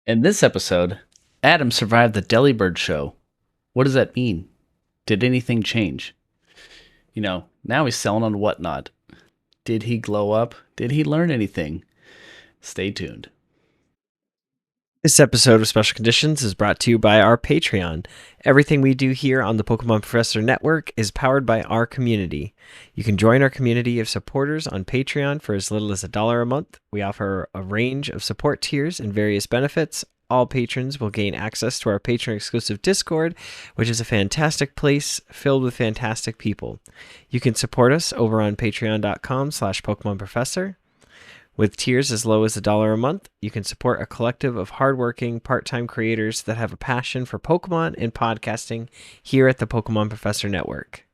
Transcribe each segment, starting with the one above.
In this episode, Adam survived the Delibird show. What does that mean? Did anything change? Now he's selling on Whatnot. Did he glow up? Did he learn anything? Stay tuned. This episode of Special Conditions is brought to you by our Patreon. Everything we do here on the Pokemon Professor Network is powered by our community. You can join our community of supporters on Patreon for as little as $1 a month. We offer a range of support tiers and various benefits. All patrons will gain access to our patron-exclusive Discord, which is a fantastic place filled with fantastic people. You can support us over on patreon.com/PokemonProfessor. With tiers as low as $1 a month, you can support a collective of hardworking, part-time creators that have a passion for Pokemon and podcasting here at the Pokemon Professor Network.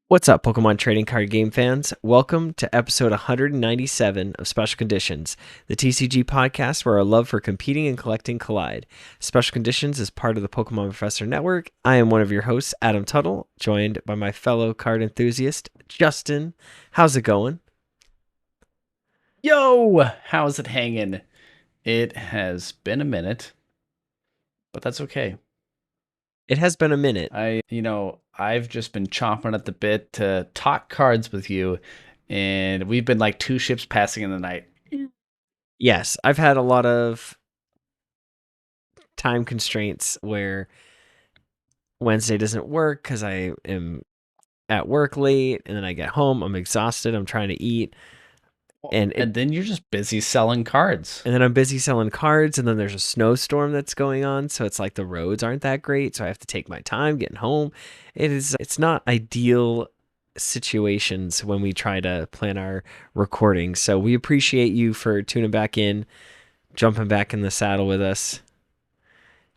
What's up, Pokemon trading card game fans? Welcome to episode 197 of Special Conditions, the TCG podcast where our love for competing and collecting collide. Special Conditions is part of the Pokemon Professor Network. I am one of your hosts, Adam Tuttle, joined by my fellow card enthusiast, Justin. How's it going? Yo! How's it hanging? It has been a minute, but that's okay. It has been a minute. I've just been chomping at the bit to talk cards with you, and we've been like two ships passing in the night. Yes, I've had a lot of time constraints where Wednesday doesn't work because I am at work late, and then I get home, I'm exhausted, I'm trying to eat. And then you're just busy selling cards. And then I'm busy selling cards, and then there's a snowstorm that's going on, so it's like the roads aren't that great, so I have to take my time getting home. It's not ideal situations when we try to plan our recording. So we appreciate you for tuning back in, jumping back in the saddle with us,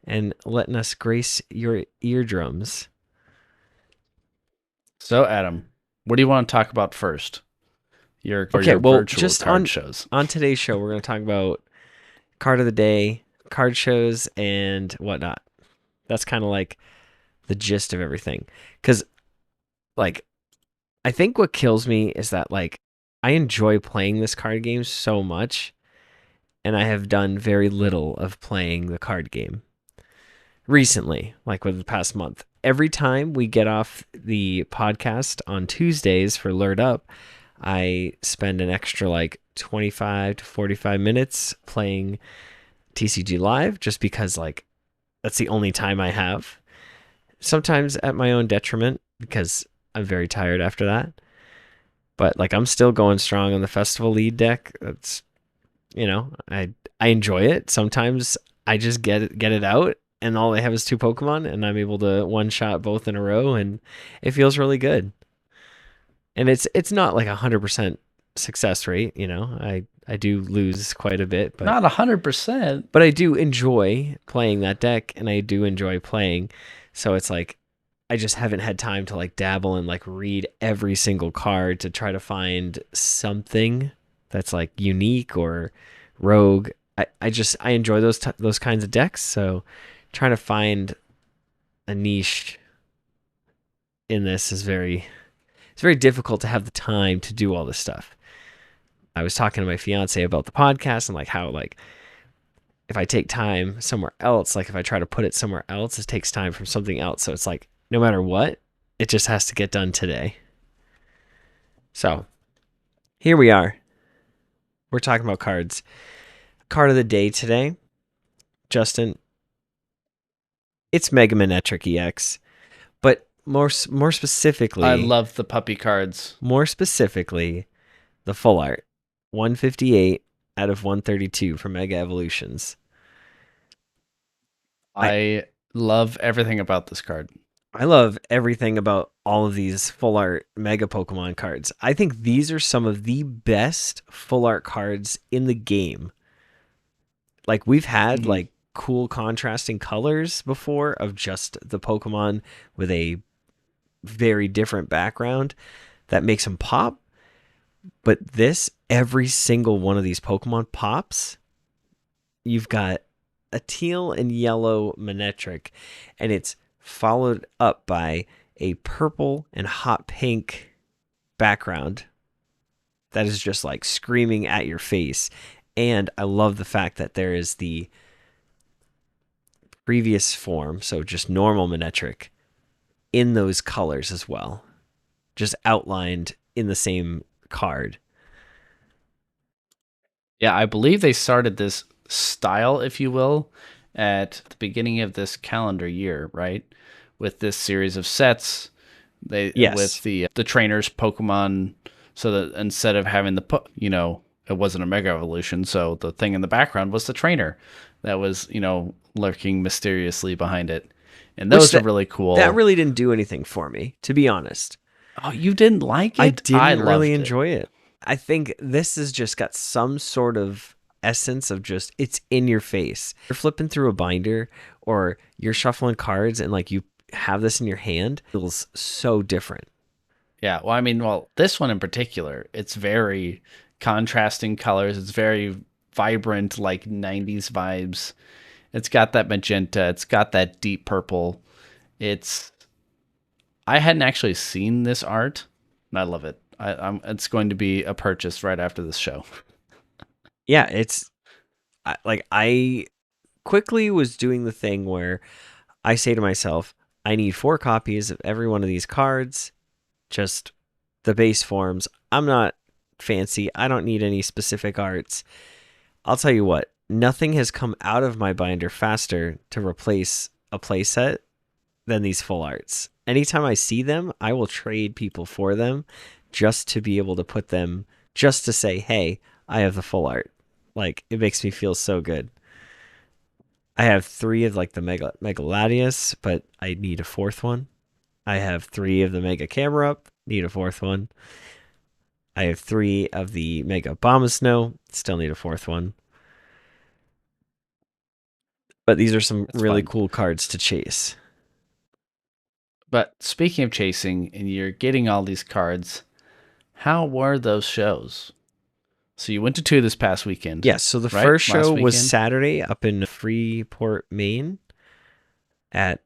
and letting us grace your eardrums. So, Adam, what do you want to talk about first? Just card shows. On today's show, we're going to talk about card of the day, card shows, and whatnot. That's kind of like the gist of everything. Because, I think what kills me is that, I enjoy playing this card game so much, and I have done very little of playing the card game recently, with the past month. Every time we get off the podcast on Tuesdays for Lured Up, I spend an extra 25 to 45 minutes playing TCG Live just because that's the only time I have. Sometimes at my own detriment because I'm very tired after that. But I'm still going strong on the Festival lead deck. That's I enjoy it. Sometimes I just get it out and all I have is 2 Pokemon and I'm able to one-shot both in a row and it feels really good. And it's not 100% success rate, I do lose quite a bit, but not 100%. But I do enjoy playing that deck, and I do enjoy playing. So it's I just haven't had time to dabble and read every single card to try to find something that's unique or rogue. I enjoy those kinds of decks. So trying to find a niche in this is it's very difficult to have the time to do all this stuff. I was talking to my fiance about the podcast and how if I take time somewhere else, if I try to put it somewhere else, it takes time from something else. So it's no matter what, it just has to get done today. So here we are. We're talking about cards. Card of the day today, Justin, it's Mega Manectric EX. But more specifically, I love the puppy cards. More specifically, the full art, 158 out of 132 for Mega Evolutions. I love everything about this card. I love everything about all of these full art Mega Pokemon cards. I think these are some of the best full art cards in the game. We've had cool contrasting colors before of just the Pokemon with a very different background that makes them pop. But this, every single one of these Pokemon pops. You've got a teal and yellow Manectric, and it's followed up by a purple and hot pink background that is just like screaming at your face. And I love the fact that there is the previous form, so just normal Manectric, in those colors as well, just outlined in the same card. Yeah, I believe they started this style, if you will, at the beginning of this calendar year, right? With this series of sets, they Yes. with the trainers Pokemon, so that instead of having it wasn't a Mega Evolution, so the thing in the background was the trainer that was, lurking mysteriously behind it. And Which those are really that cool. really didn't do anything for me, to be honest. Oh, you didn't like I it? I didn't really loved it. enjoy it. I think this has just got some sort of essence of just it's in your face. You're flipping through a binder or you're shuffling cards and like you have this in your hand, it feels so different. Yeah, well, I mean, this one in particular, it's very contrasting colors. It's very vibrant, like 90s vibes. It's got that magenta. It's got that deep purple. It's I hadn't actually seen this art, and I love it. It's going to be a purchase right after this show. Yeah, I quickly was doing the thing where I say to myself, I need 4 copies of every one of these cards, just the base forms. I'm not fancy. I don't need any specific arts. I'll tell you what, nothing has come out of my binder faster to replace a playset than these full arts. Anytime I see them, I will trade people for them just to be able to put them, just to say, hey, I have the full art. Like, it makes me feel so good. I have 3 of like the Mega Latias, but I need a 4th one. I have 3 of the Mega Camerupt, need a 4th one. I have 3 of the Mega Bombasnow, still need a 4th one. But these are some It's really fun. cool cards to chase. But speaking of chasing, and you're getting all these cards, how were those shows? So you went to two this past weekend, Yes, so the right? first show Last was weekend. Saturday up in Freeport, Maine at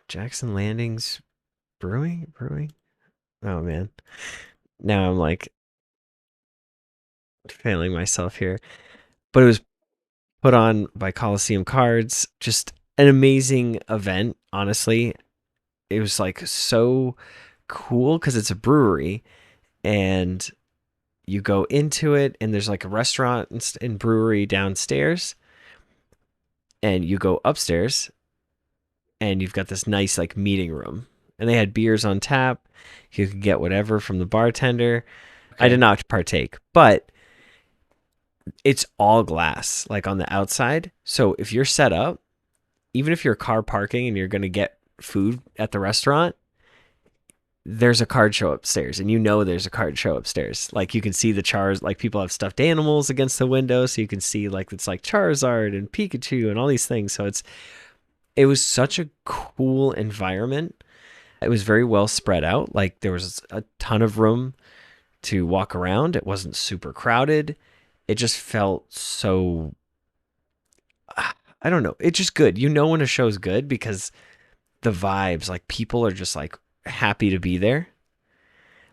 Jackson Landings Brewing. Oh man. Now I'm like failing myself here. But it was put on by Coliseum Cards. Just an amazing event, honestly. It was like so cool because it's a brewery and you go into it and there's like a restaurant and brewery downstairs and you go upstairs and you've got this nice like meeting room and they had beers on tap. You could get whatever from the bartender. I did Okay. not partake, but it's all glass like on the outside. So if you're set up, even if you're car parking and you're going to get food at the restaurant, there's a card show upstairs and you know there's a card show upstairs. Like you can see the Chars, like people have stuffed animals against the window so you can see like it's like Charizard and Pikachu and all these things. So it was such a cool environment. It was very well spread out. Like there was a ton of room to walk around. It wasn't super crowded. It just felt so I don't know. It's just good. You know when a show's good because the vibes, like people are just like happy to be there.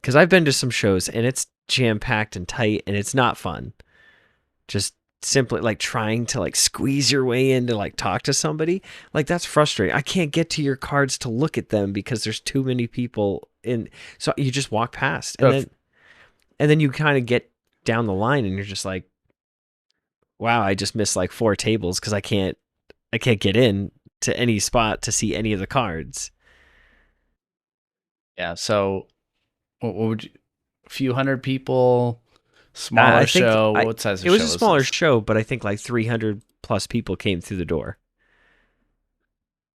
Because I've been to some shows and it's jam packed and tight and it's not fun. Just simply like trying to like squeeze your way in to like talk to somebody. Like that's frustrating. I can't get to your cards to look at them because there's too many people in. So you just walk past So if- and then you kind of get down the line and you're just like, wow, I just missed like 4 tables because I can't get in to any spot to see any of the cards. yeah. So what would you? A few hundred people, I smaller think show. What size it of was a show is smaller this? show, but I think like 300 plus people came through the door.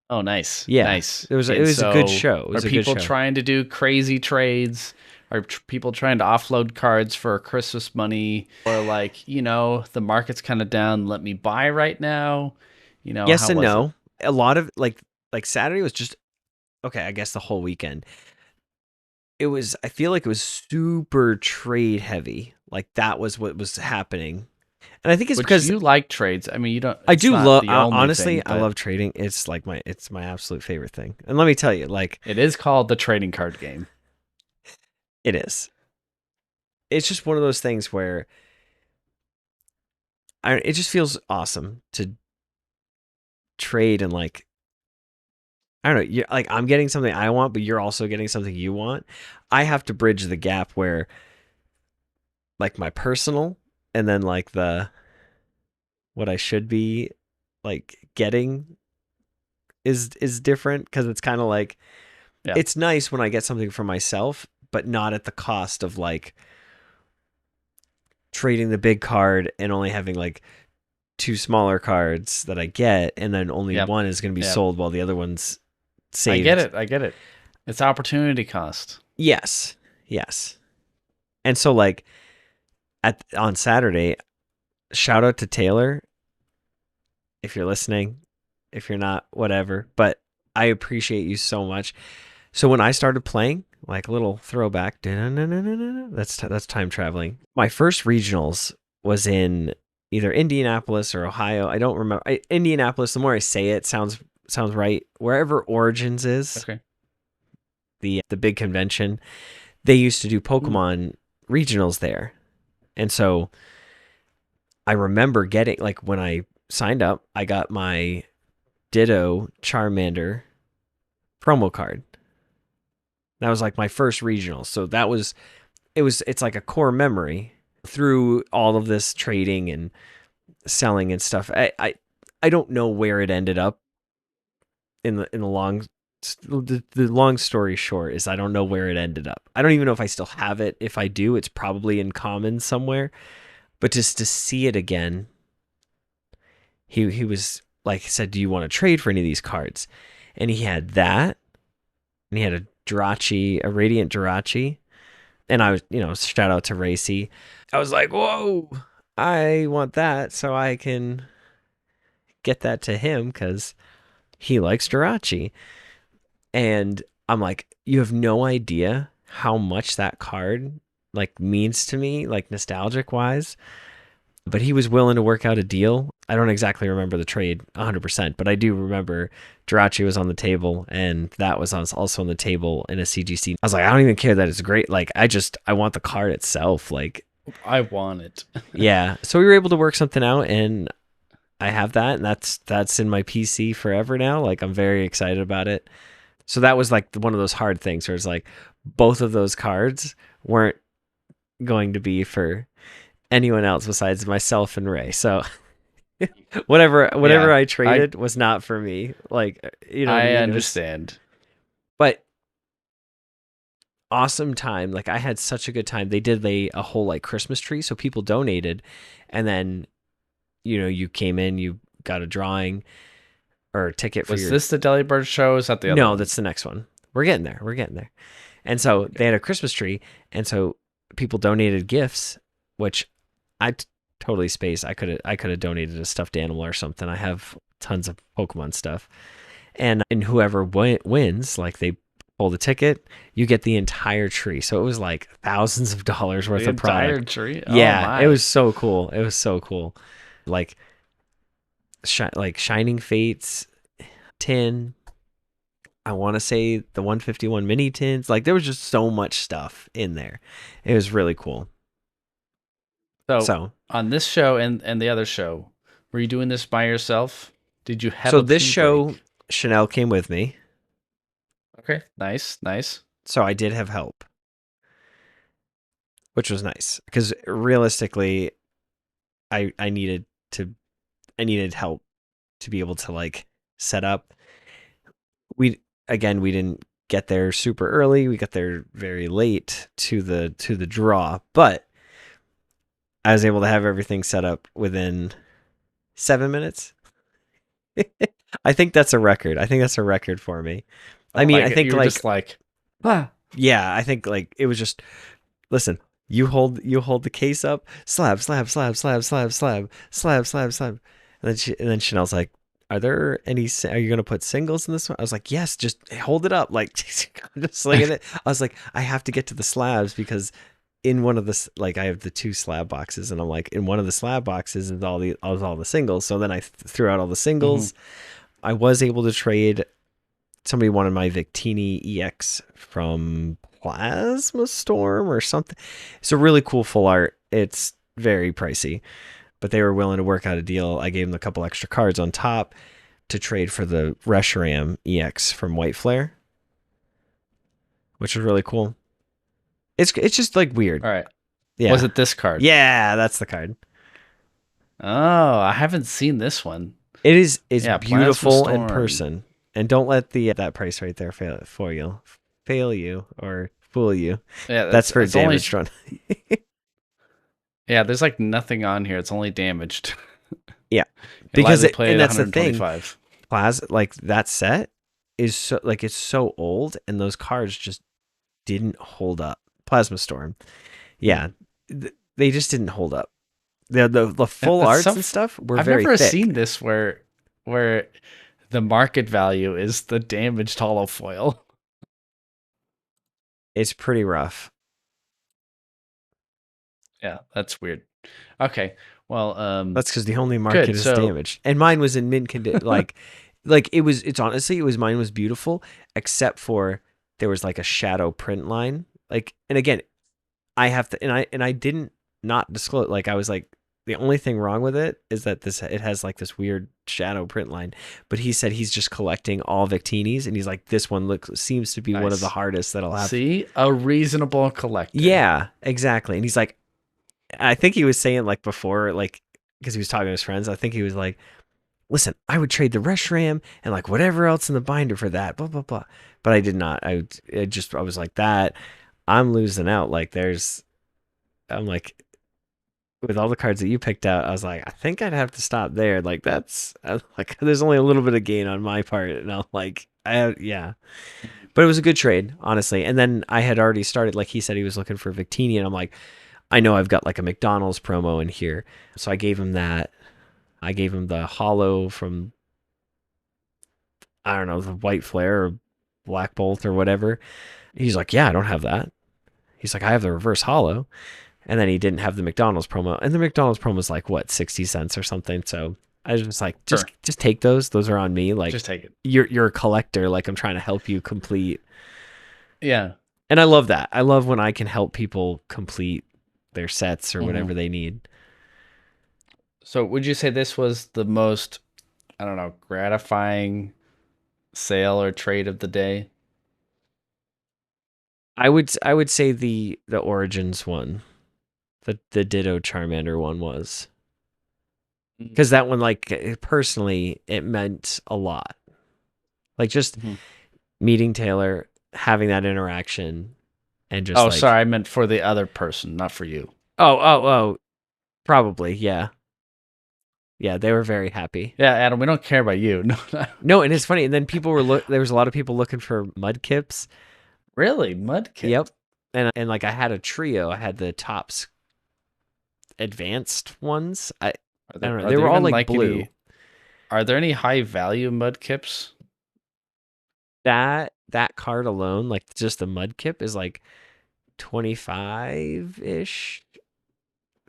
Oh, nice, Yeah, nice. it was And a good so, show. It are was a good people show. trying to do crazy trades? Are people trying to offload cards for Christmas money, or like, the market's kind of down, let me buy right now? Yes How and was it? no. A lot of like Saturday was just okay, I guess the whole weekend. I feel like it was super trade heavy. Like that was what was happening. And I think it's Which because you like trades. I mean, you don't, I it's do not love, the only honestly, thing, I but love trading. It's my absolute favorite thing. And let me tell you, like, it is called the trading card game. it is. It's just one of those things where it just feels awesome to trade and like, I don't know, like I'm getting something I want, but you're also getting something you want. I have to bridge the gap where like my personal and then like the what I should be like getting is different because it's kind of like Yeah. it's nice when I get something for myself, but not at the cost of like trading the big card and only having like two smaller cards that I get, and then only Yep. one is going to be Yep. sold while the other one's I get saved. it. I get it. It's opportunity cost. Yes, yes. And so like on Saturday, shout out to Taylor if you're listening. If you're not, whatever. But I appreciate you so much. So when I started playing, like a little throwback, that's time traveling. My first regionals was in either Indianapolis or Ohio. I don't remember. Indianapolis. The more I say it, sounds right. Wherever Origins is, Okay. the big convention, they used to do Mm. Pokemon regionals there, and so I remember getting like when I signed up, I got my Ditto Charmander promo card. That was like my first regional. So it's like a core memory through all of this trading and selling and stuff. I don't know where it ended up in the long story short is I don't know where it ended up. I don't even know if I still have it. If I do, it's probably in common somewhere. But just to see it again, he was like said, "Do you want to trade for any of these cards?" And he had that, and he had a Radiant Jirachi, and I was, shout out to Racy. I was like, whoa, I want that so I can get that to him because he likes Jirachi. And I'm like, you have no idea how much that card like means to me, like nostalgic wise. But he was willing to work out a deal. I don't exactly remember the trade 100%, but I do remember Jirachi was on the table, and that was also on the table in a CGC. I was like, I don't even care that it's great. Like, I want the card itself. Like, I want it. yeah. So we were able to work something out, and I have that, and that's in my PC forever now. Like, I'm very excited about it. So that was like one of those hard things where it's like both of those cards weren't going to be for anyone else besides myself and Ray. So whatever Yeah. I I traded was not for me. Like, you know what I I mean? understand. But awesome time. Like I had such a good time. They did a whole like Christmas tree, so people donated, and then you came in, you got a drawing or a ticket for Was your. this the Delibird show? Or is that the other No, one? that's the next one. We're getting there. We're getting there. And so they Okay. had a Christmas tree, and so people donated gifts, which totally spaced. I could have donated a stuffed animal or something. I have tons of Pokemon stuff, and whoever wins, like they pull the ticket, you get the entire tree. So it was like thousands of dollars worth The of entire product. tree? Oh Yeah, it my. was so cool. It was so cool. Like like Shining Fates tin. I want to say the 151 mini tins. Like there was just so much stuff in there. It was really cool. So So, on this show and the other show, were you doing this by yourself? Did you have so a this pee show, break? Chanel came with me. Okay. Nice. Nice. So I did have help, which was nice because realistically, I needed I needed help to be able to like set up. We didn't get there super early. We got there very late to the draw, but I was able to have everything set up within 7 minutes. I think that's a record. I think that's a record for me. I Oh mean, my I god. think You were like just like, ah. yeah, I think like it was just listen. You hold the case up, slab, slab, slab, slab, slab, slab, slab, slab, slab, and then Chanel's like, "Are there any? Are you gonna put singles in this one?" I was like, "Yes, just hold it up, like just slinging it." I was like, "I have to get to the slabs because in one of the like I have the two slab boxes, and I'm like in one of the slab boxes is all the singles." So then I threw out all the Hmm. singles. I was able to trade. Somebody wanted my Victini EX from Plasma Storm or something. It's a really cool full art. It's very pricey, but they were willing to work out a deal. I gave them a couple extra cards on top to trade for the Reshiram EX from White Flare, which was really cool. It's just like weird. All right. Was Yeah. it this card? Yeah, that's the card. Oh, I haven't seen this one. It's Yeah, Plasma beautiful in Storm. person. And don't let the that price right there fail you or fool you. Yeah, That's that's for it's only damage run. yeah. There's like nothing on here. It's only damaged. Yeah, You because lightly played and that's the thing. 125. Plaza like that set is so like it's so old, and those cards just didn't hold up. Plasma Storm, yeah, they just didn't hold up. The full It's arts so. and stuff were I've very never thick. seen this where the market value is the damaged hollow foil. It's pretty rough. Yeah, that's weird. Okay, well, That's because the only market good. is So, damaged, and mine was in mint condition. Like it was. It's honestly, it was mine was beautiful, except for there was like a shadow print line. Like, and again, I have to, and I didn't not disclose. Like, I was like, the only thing wrong with it is that this it has like this weird shadow print line. But he said he's just collecting all Victinis, and he's like, this one looks seems to be one of the nice. hardest that I'll have. See, a reasonable collector. Yeah, exactly. And he's like, I think he was saying like before, like because he was talking to his friends. I think he was like, listen, I would trade the Reshiram and like whatever else in the binder for that, blah blah blah. But I did not. I was like that. I'm losing out. Like I'm like with all the cards that you picked out, I was like, I think I'd have to stop there. Like like there's only a little bit of gain on my part, and I'm like, yeah. But it was a good trade, honestly. And then I had already started. Like he said, he was looking for Victini, and I'm like, I know I've got like a McDonald's promo in here, so I gave him that. I gave him the hollow from I don't know the White Flare or Black Bolt or whatever. He's like, yeah, I don't have that. He's like, I have the reverse hollow. And then he didn't have the McDonald's promo. And the McDonald's promo was like what, 60 cents or something. So I was just like, Sure, just take those. Those are on me. Like just take it. you're a collector. Like I'm trying to help you complete. Yeah. And I love that. I love when I can help people complete their sets or Hmm. whatever they need. So, would you say this was the most, I don't know, gratifying sale or trade of the day? I would say the Origins one, the Ditto Charmander one was. Because that one, like personally, it meant a lot. Like just Mm-hmm. meeting Taylor, having that interaction, and just Oh, like, sorry, I meant for the other person, not for you. oh, probably, yeah, yeah, they were very happy. Yeah, Adam, we don't care about you. No, no. No, and it's funny. And then people were there was a lot of people looking for Mudkips. Really, Mudkip. Yep, and like I had a trio. I had the tops advanced ones. I don't know. Are They there were all even like like blue. any? Are there any high value Mudkips? That card alone, like just the Mudkip, is like 25 ish.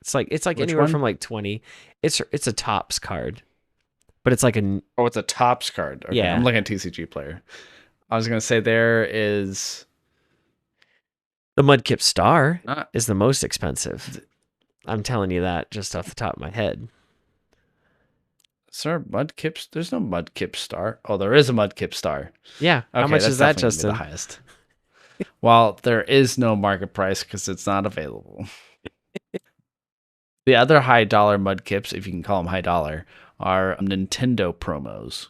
It's like Which anywhere one? from like 20. It's a tops card, but it's like a Oh, it's a tops card. Okay, I'm yeah. looking at TCG player. I was gonna say there is. The Mudkip Star Uh, is the most expensive. th- I'm telling you that just off the top of my head. sir, Mudkips. There's no Mudkip star. Oh, there is a Mudkip star. Yeah. How Okay, much that's is that, definitely gonna be the Justin? highest. Well, there is no market price because it's not available. The other high dollar Mudkips, if you can call them high dollar, are Nintendo promos.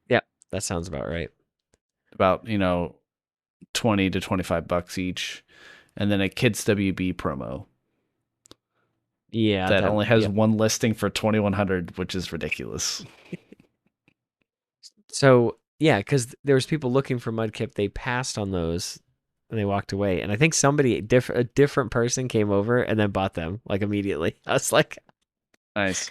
Yeah, that sounds about right. About 20 to $25 each, and then a Kids WB promo Yeah, that only has yeah. one listing for 2,100, which is ridiculous. So yeah, because there was people looking for Mudkip. They passed on those and they walked away. And I think somebody, a different person came over and then bought them like immediately. I was like, Nice.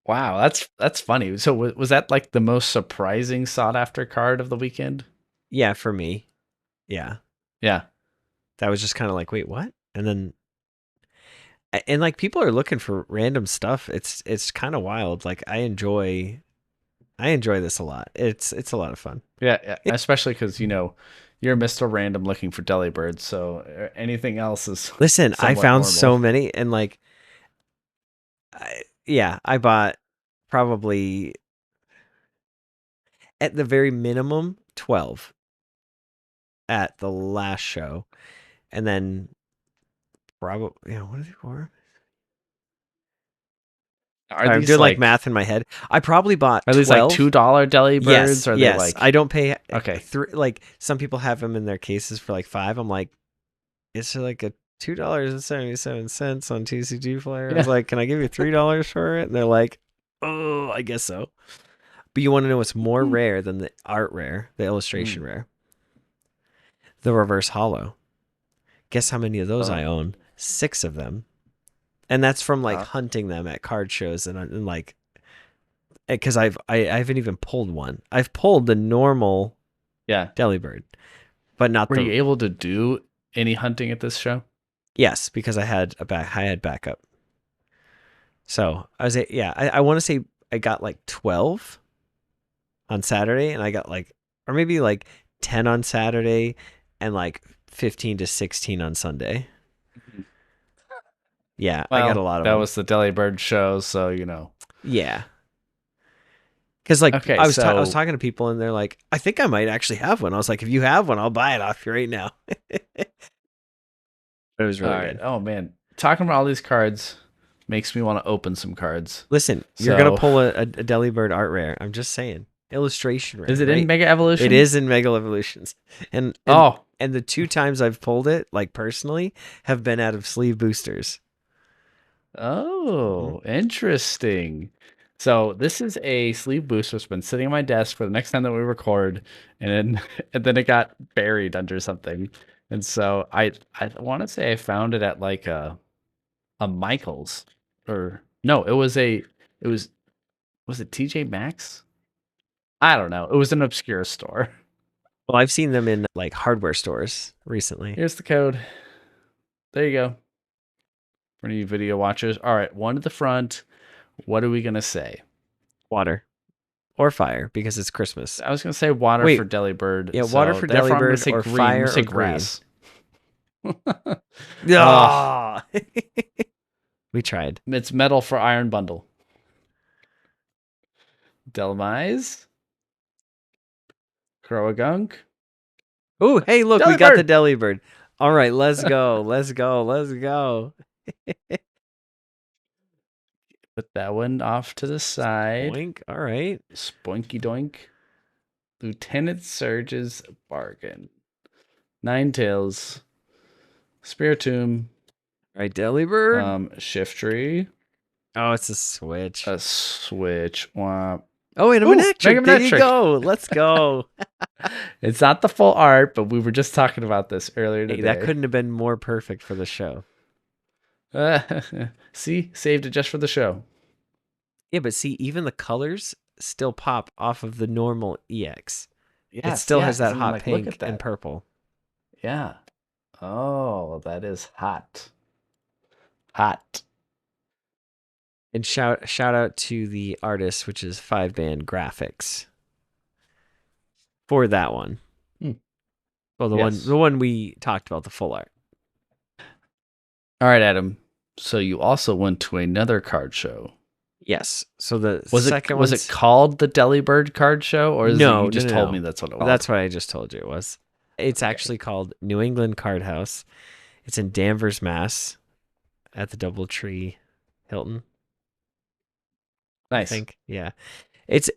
Wow, that's funny. So was that like the most surprising sought after card of the weekend? yeah, for me. Yeah. Yeah. That was just kind of like, wait, what? And then, and like people are looking for random stuff. It's kind of wild. Like I enjoy this a lot. It's a lot of fun. Yeah, yeah. Especially because you're Mr. Random looking for Delibirds, so anything else is Listen, I somewhat found normal. so many, and like, I bought probably at the very minimum 12 at the last show, and then probably what are they for? Are I'm these doing like math in my head. I probably bought are these like 12. $2 Delibirds? Yes, Or are they yes. like I don't pay okay? like some people have them in their cases for like $5. I'm like, it's like a $2.77 on TCG Flyer. I was Yeah. like, can I give you $3 for it? And they're like, oh, I guess so. But you want to know what's more rare than the art rare, the illustration rare? The reverse hollow. Guess how many of those I own? 6 of them. And that's from like hunting them at card shows and like, because I haven't even pulled one. I've pulled the normal Delibird, but not Were you able to do any hunting at this show? Yes, because I had backup. So I want to say I got like 12 on Saturday, and I got like, or maybe like 10 on Saturday, and like 15 to 16 on Sunday. Yeah, Well, I got a lot of that them. was the Delibird show, so Yeah, because like Okay, I was so talking to people, and they're like, I think I might actually have one. I was like, if you have one, I'll buy it off you right now. It was really good. Oh man, talking about all these cards makes me want to open some cards. Listen, you're gonna pull a Delibird art rare. I'm just saying, illustration rare. Is it right? in Mega Evolution? It is in Mega Evolutions, and the 2 times I've pulled it, like personally, have been out of sleeve boosters. Oh, interesting. So this is a sleeve booster that's been sitting on my desk for the next time that we record, and then and then it got buried under something. And so I want to say I found it at like a Michael's, or no, it was it TJ Maxx? I don't know. It was an obscure store. Well, I've seen them in like hardware stores recently. Here's the code. There you go. For any video watchers. All right, one to the front. What are we gonna say? Water or fire, because it's Christmas. I was gonna say water for Delibird. Yeah, water for Delibird, or green. fire say or grass. Oh. We tried. It's metal for Iron Bundle. Delmise. Croagunk. Oh, hey, look, Delibird! we got the Delibird. All right, let's go. Let's go. Let's go. Put that one off to the side. Boink. All right. Spoinky doink. Lieutenant Surge's bargain. Ninetales. Spiritomb. All right, Delibird. Shiftry. Oh, it's a switch. A switch. Womp. Oh, and a Manectric. There you Manectric. go. Let's go. It's not the full art, but we were just talking about this earlier today. Hey, that couldn't have been more perfect for the show. See, saved it just for the show. Yeah, but see, even the colors still pop off of the normal EX. Yes, it still has that and hot like, pink and purple. Yeah. Oh, that is hot. Hot. And shout out to the artist, which is 5-Band Graphics, for that one. Well, the one we talked about, the full art. All right, Adam. So you also went to another card show. Yes. So the second was it called the Delibird card show, or you just told me that's what it was? That's what I just told you it was. It's actually called New England Cardhouse. It's in Danvers, Mass, at the DoubleTree Hilton. Nice. I think, yeah. It's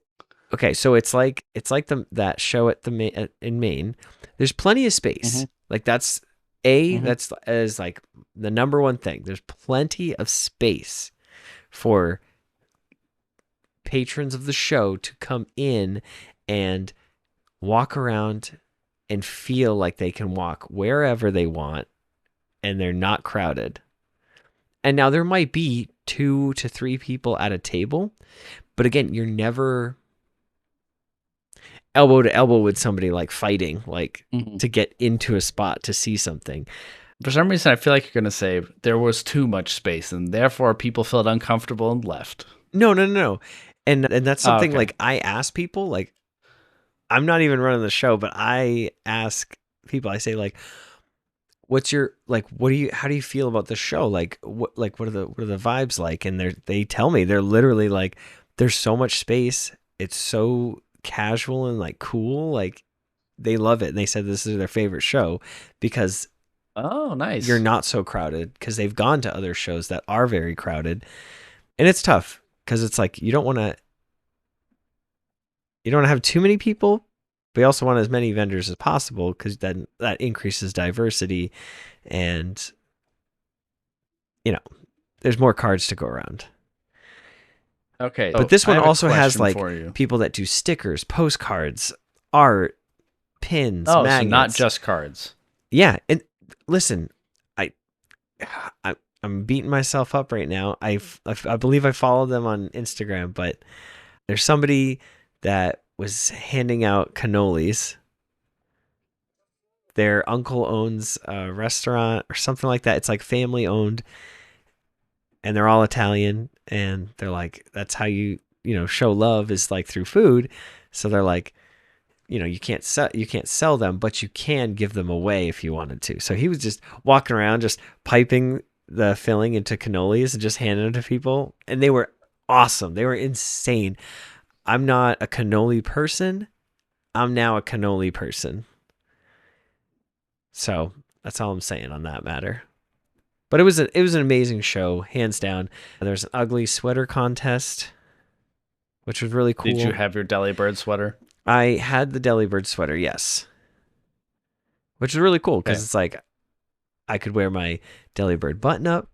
okay. So it's like that show at in Maine. There's plenty of space. Like that's that's as like the number one thing. There's plenty of space for patrons of the show to come in and walk around and feel like they can walk wherever they want and they're not crowded. And now there might be 2 to 3 people at a table, but again, you're never elbow to elbow with somebody like fighting, like to get into a spot to see something. For some reason, I feel like you're going to say there was too much space and therefore people felt uncomfortable and left. No. And that's something okay. like I ask people, like I'm not even running the show, but I ask people, I say like, what's your, like, how do you feel about the show? Like, what are the vibes like? And they tell me, they're literally like, there's so much space. It's so casual and like cool. Like they love it. And they said this is their favorite show because oh, nice. You're not so crowded, because they've gone to other shows that are very crowded. And it's tough because it's like, you don't want to have too many people, but you also want as many vendors as possible, because then that increases diversity and, there's more cards to go around. Okay. But this one also has like people that do stickers, postcards, art, pins, magnets. So not just cards. Yeah. And listen, I'm beating myself up right now. I believe I followed them on Instagram, but there's somebody that was handing out cannolis. Their uncle owns a restaurant or something like that. It's like family owned, and they're all Italian, and they're like, that's how you show love, is like through food. So they're like, you can't sell them, but you can give them away if you wanted to. So he was just walking around, just piping the filling into cannolis and just handing them to people. And they were awesome. They were insane. I'm not a cannoli person. I'm now a cannoli person. So that's all I'm saying on that matter. But it was an amazing show, hands down. There's an ugly sweater contest, which was really cool. Did you have your Delibird sweater? I had the Delibird sweater, yes. Which is really cool because It's like I could wear my Delibird button up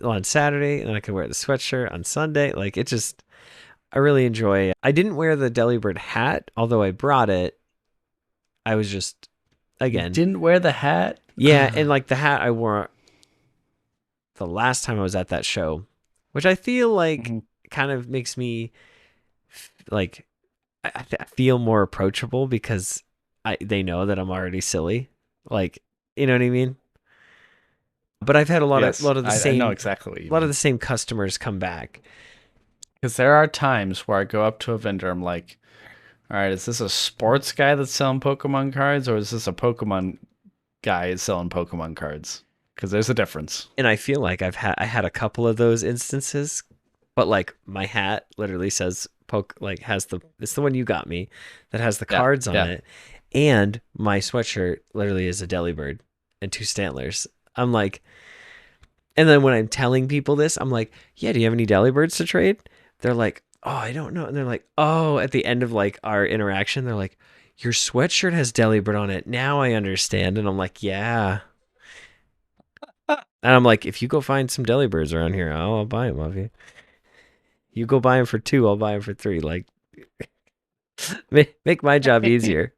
on Saturday, and I could wear the sweatshirt on Sunday. Like I really enjoy it. I didn't wear the Delibird hat, although I brought it. I was just, again. You didn't wear the hat? Yeah, and like the hat I wore the last time I was at that show, which I feel like kind of makes me like, I feel more approachable because they know that I'm already silly. Like, you know what I mean? But I've had a lot of the same. I know exactly what you mean. Of the same customers come back. Because there are times where I go up to a vendor, I'm like, all right, is this a sports guy that's selling Pokemon cards, or is this a Pokemon guy selling Pokemon cards? Because there's a difference. And I feel like I had a couple of those instances, but like my hat literally says it's the one you got me that has the cards on it, and my sweatshirt literally is a Delibird and 2 Stantlers. I'm like, and then when I'm telling people this, I'm like, yeah, do you have any Delibirds to trade? They're like, oh, I don't know. And they're like, oh, at the end of like our interaction, they're like, your sweatshirt has Delibird on it. Now I understand. And I'm like, yeah. And I'm like, if you go find some Delibirds around here, I'll buy them of you. You go buy them for 2, I'll buy them for 3. Like, make my job easier.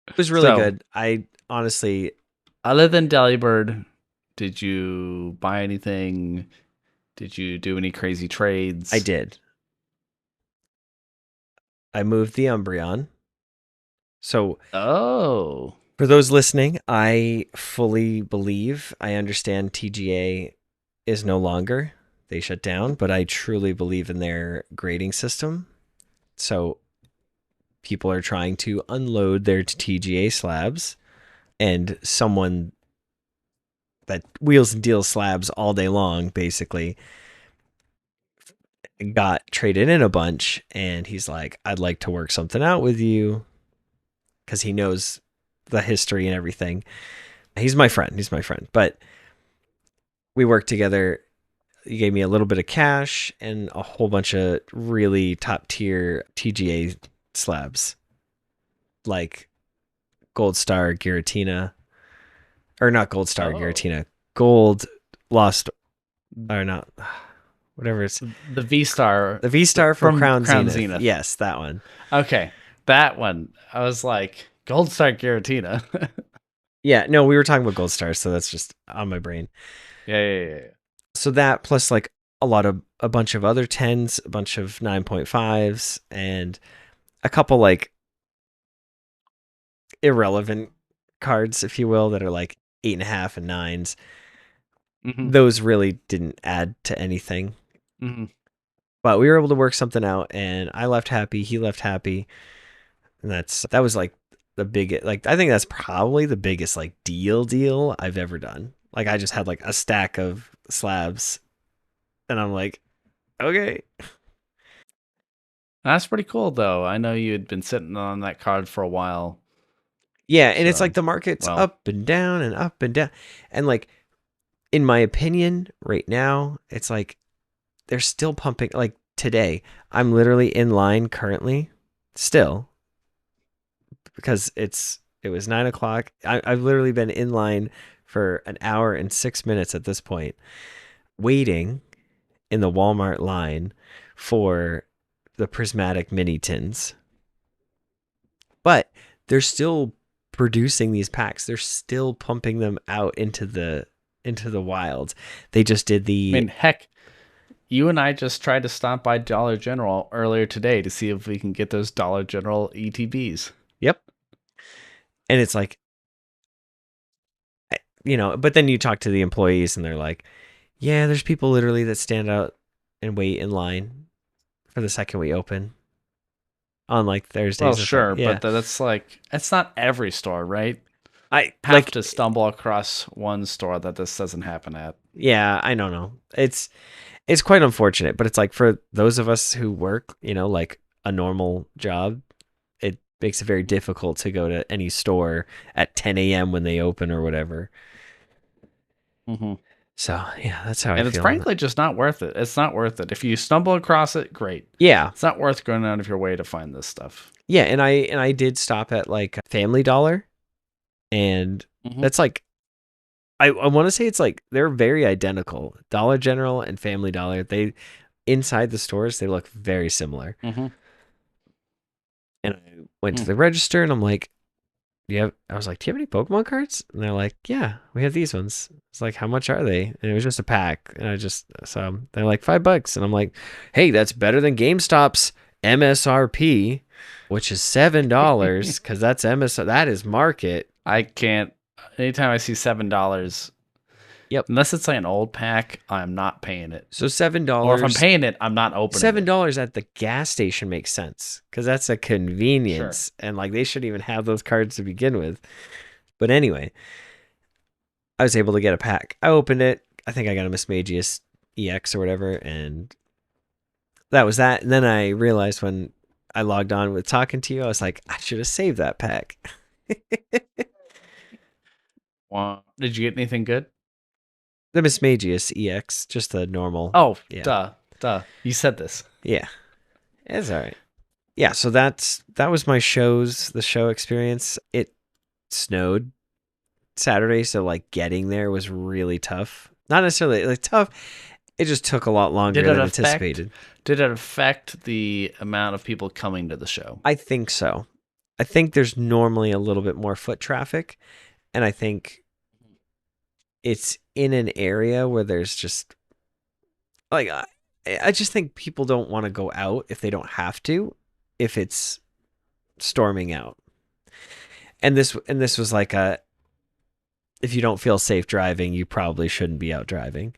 It was really good. I honestly, other than Delibird, did you buy anything? Did you do any crazy trades? I did. I moved the Umbreon. So, for those listening, I fully believe, I understand TGA is no longer. They shut down, but I truly believe in their grading system. So people are trying to unload their TGA slabs, and someone that wheels and deals slabs all day long basically got traded in a bunch, and he's like, I'd like to work something out with you, because he knows the history and everything. He's my friend, but we worked together. He gave me a little bit of cash and a whole bunch of really top tier TGA slabs, like Gold Star Giratina, or not Gold Star Giratina, Gold Lost, or not, whatever it's the V-Star. The V-Star from Crown Zenith. Yes, that one. Okay. That one. I was like, Gold Star Giratina. Yeah, no, we were talking about Gold Stars, so that's just on my brain. Yeah. So that plus like a bunch of other 10s, a bunch of 9.5s, and a couple like irrelevant cards, if you will, that are like 8.5 and 9s. Mm-hmm. Those really didn't add to anything. Mm-hmm. But we were able to work something out, and I left happy, he left happy. And that was like the biggest, like I think that's probably the biggest like deal I've ever done. Like I just had like a stack of slabs, and I'm like, okay. That's pretty cool, though. I know you had been sitting on that card for a while. Yeah, and it's So, like the market's well, up and down and up and down. And like in my opinion, right now, it's like they're still pumping like today. I'm literally in line currently, still, because it was 9 o'clock. I've literally been in line for an hour and 6 minutes at this point, waiting in the Walmart line for the Prismatic mini tins. But they're still producing these packs. They're still pumping them out into the wild. They just did I the mean, heck, you and I just tried to stop by Dollar General earlier today to see if we can get those Dollar General ETBs. Yep. And it's like, but then you talk to the employees and they're like, yeah, there's people literally that stand out and wait in line for the second we open on like Well, Thursdays and Fridays. sure, Yeah. but that's like, it's not every store, right? I Have like, to stumble across one store that this doesn't happen at. yeah, I don't know. It's quite unfortunate, but it's like for those of us who work, like a normal job, it makes it very difficult to go to any store at 10 a.m. when they open or whatever. Mm-hmm. So yeah, that's how I And it's feel on that. frankly just not worth it. It's not worth it. If you stumble across it, great. Yeah, It's not worth going out of your way to find this stuff. yeah, and I did stop at like Family Dollar, and Mm-hmm. that's like I want to say it's like they're very identical. Dollar General and Family Dollar, they inside the stores they look very similar. Mm-hmm. And I went to the register and I'm like, I was like, do you have any Pokemon cards? And they're like, yeah, we have these ones. It's like, how much are they? And it was just a pack. And so they're like $5. And I'm like, hey, that's better than GameStop's MSRP, which is $7 because that's MSR. That is market. I can't. Anytime I see $7, Yep. unless it's like an old pack, I'm not paying it. So $7. Or if I'm paying it, I'm not opening $7 at the gas station makes sense because that's a convenience. And like they shouldn't even have those cards to begin with. But anyway, I was able to get a pack. I opened it. I think I got a Mismagius EX or whatever, and that was that. And then I realized when I logged on with talking to you, I was like, I should have saved that pack. Wow. Did you get anything good? The Mismagius EX, just the normal. Oh, yeah. duh. You said this. Yeah, it's all right. Yeah, so that was the show experience. It snowed Saturday, so like getting there was really tough. Not necessarily like tough. It just took a lot longer than anticipated. Did it affect the amount of people coming to the show? I think so. I think there's normally a little bit more foot traffic, and I think it's in an area where there's just like I just think people don't want to go out if they don't have to, if it's storming out. And this was like if you don't feel safe driving, you probably shouldn't be out driving.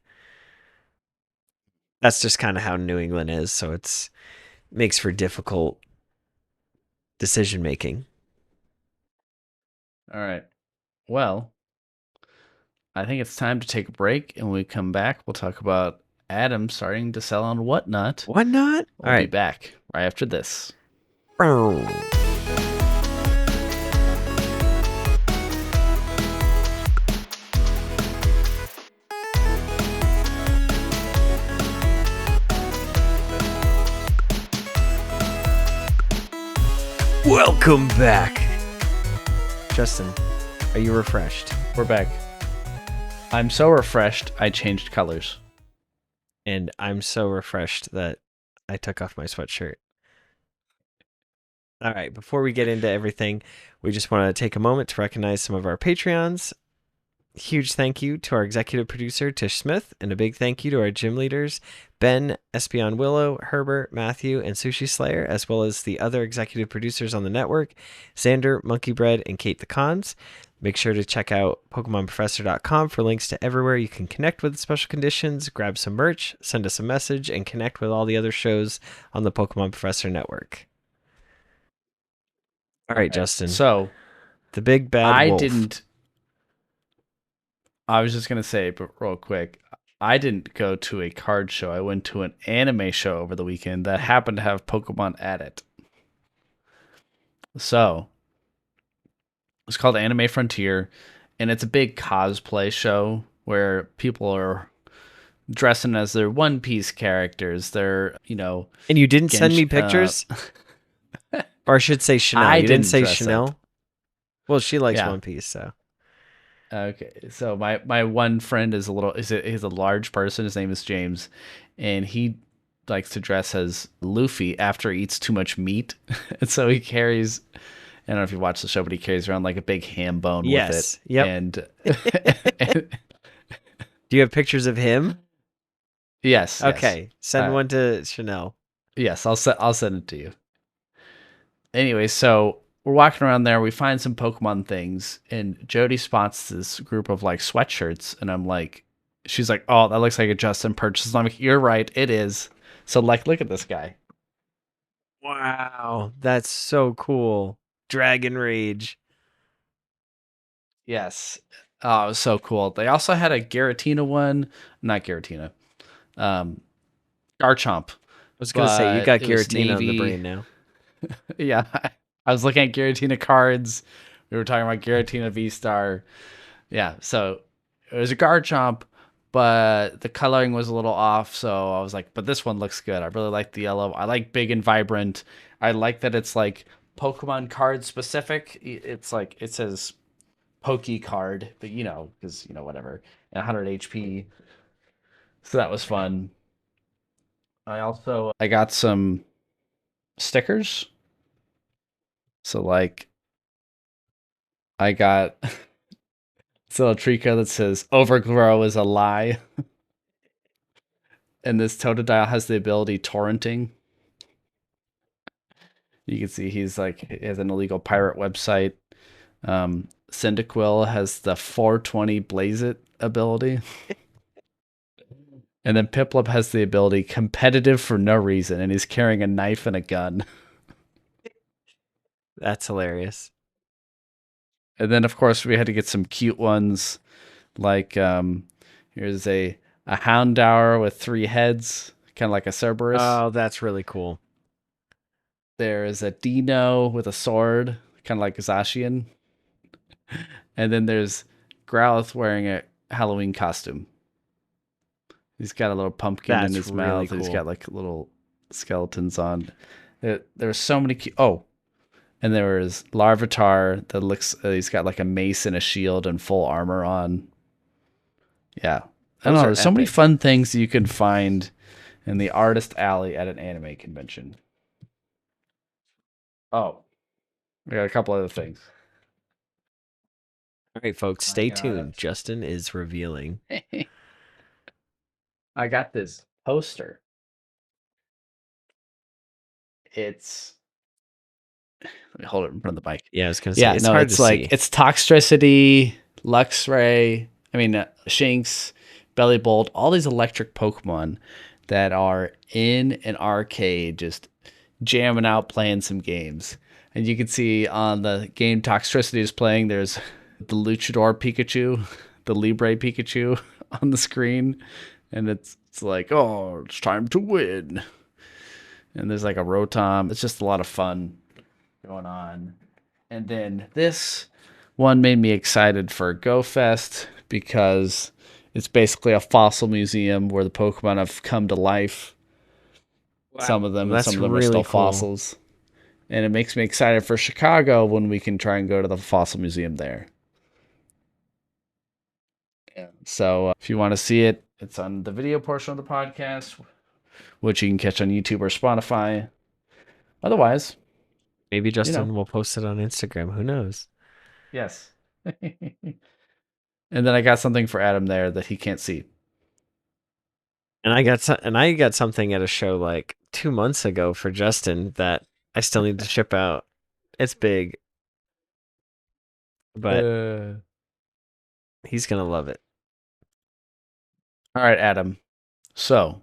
That's just kind of how New England is, so it's makes for difficult decision making. All right. Well, I think it's time to take a break, and when we come back, we'll talk about Adam starting to sell on Whatnot. What not? We'll be back right after this. Welcome back. Justin, are you refreshed? We're back. I'm so refreshed, I changed colors. And I'm so refreshed that I took off my sweatshirt. All right, before we get into everything, we just want to take a moment to recognize some of our Patreons. Huge thank you to our executive producer, Tish Smith, and a big thank you to our gym leaders, Ben, Espion Willow, Herbert, Matthew, and Sushi Slayer, as well as the other executive producers on the network, Xander, Monkey Bread, and Kate the Cons. Make sure to check out PokemonProfessor.com for links to everywhere you can connect with special conditions, grab some merch, send us a message, and connect with all the other shows on the Pokemon Professor Network. All right, Okay. Justin. So The Big Bad I Wolf. didn't. I was just gonna say, but real quick, I didn't go to a card show. I went to an anime show over the weekend that happened to have Pokemon at it. So it's called Anime Frontier, and it's a big cosplay show where people are dressing as their One Piece characters. They're, And you didn't send me Gensh. pictures? Or I should say Chanel. I You didn't didn't say dress up. Chanel? Well, she likes Yeah. One Piece, so. Okay. So my one friend he's a large person. His name is James, and he likes to dress as Luffy after he eats too much meat, and so he carries. I don't know if you watch the show, but he carries around like a big ham bone with it. Yes. Yep. And, Do you have pictures of him? yes, Okay. Send Uh, one to Chanel. yes, I'll send it to you. Anyway, so we're walking around there. We find some Pokemon things, and Jody spots this group of like sweatshirts, and I'm like, she's like, "Oh, that looks like a Justin purchase." And I'm like, "You're right, it is." So like, look at this guy. Wow. That's so cool. Dragon Rage. Yes. Oh, it was so cool. They also had a Giratina one, not Giratina, um, Garchomp, I was going to say, you but got it was Giratina on the navy. brain now. Yeah, I was looking at Giratina cards. We were talking about Giratina V Star. Yeah, so it was a Garchomp, but the coloring was a little off. So I was like, but this one looks good. I really like the yellow. I like big and vibrant. I like that it's like Pokemon card specific. It's like it says Poke card, but because whatever, and 100 HP. So that was fun. I got some stickers. So like I got this little Trico that says "Overgrow is a lie," and this Totodile has the ability torrenting. You can see he has an illegal pirate website. Cyndaquil has the 420 Blaze It ability. And then Piplup has the ability competitive for no reason, and he's carrying a knife and a gun. That's hilarious. And then of course we had to get some cute ones, like here's a Houndour with 3 heads, kind of like a Cerberus. Oh, that's really cool. There's a Dino with a sword, kind of like a Zacian. And then there's Growlithe wearing a Halloween costume. He's got a little pumpkin in That's his really mouth. And he's cool. got like little skeletons on. There were so many. Oh, and there was Larvitar that looks. He's got like a mace and a shield and full armor on. Yeah, I don't Those know. are There's so many epic. fun things you can find in the artist alley at an anime convention. Oh, we got a couple other things. All right, folks, I stay got tuned. Justin is revealing. I got this poster. It's let me hold it in front of the mic. Yeah, I was going to say, Yeah, it's no, hard to it's like see. it's Toxtricity, Luxray, Shinx, Bellibolt, all these electric Pokemon that are in an arcade just jamming out playing some games. And you can see on the game Toxtricity is playing, there's the Luchador Pikachu, the Libre Pikachu on the screen. And it's like, oh, it's time to win. And there's like a Rotom. It's just a lot of fun going on. And then this one made me excited for GoFest because it's basically a fossil museum where the Pokemon have come to life. Some of them, and some That's of them are still really cool. fossils. And it makes me excited for Chicago when we can try and go to the fossil museum there. Yeah. So if you want to see it, it's on the video portion of the podcast, which you can catch on YouTube or Spotify. Otherwise, Maybe You know. Justin will post it on Instagram. Who knows? Yes. And then I got something for Adam there that he can't see. And I got something at a show like 2 months ago for Justin that I still need to ship out. It's big, but Uh, he's gonna love it. all right, Adam. So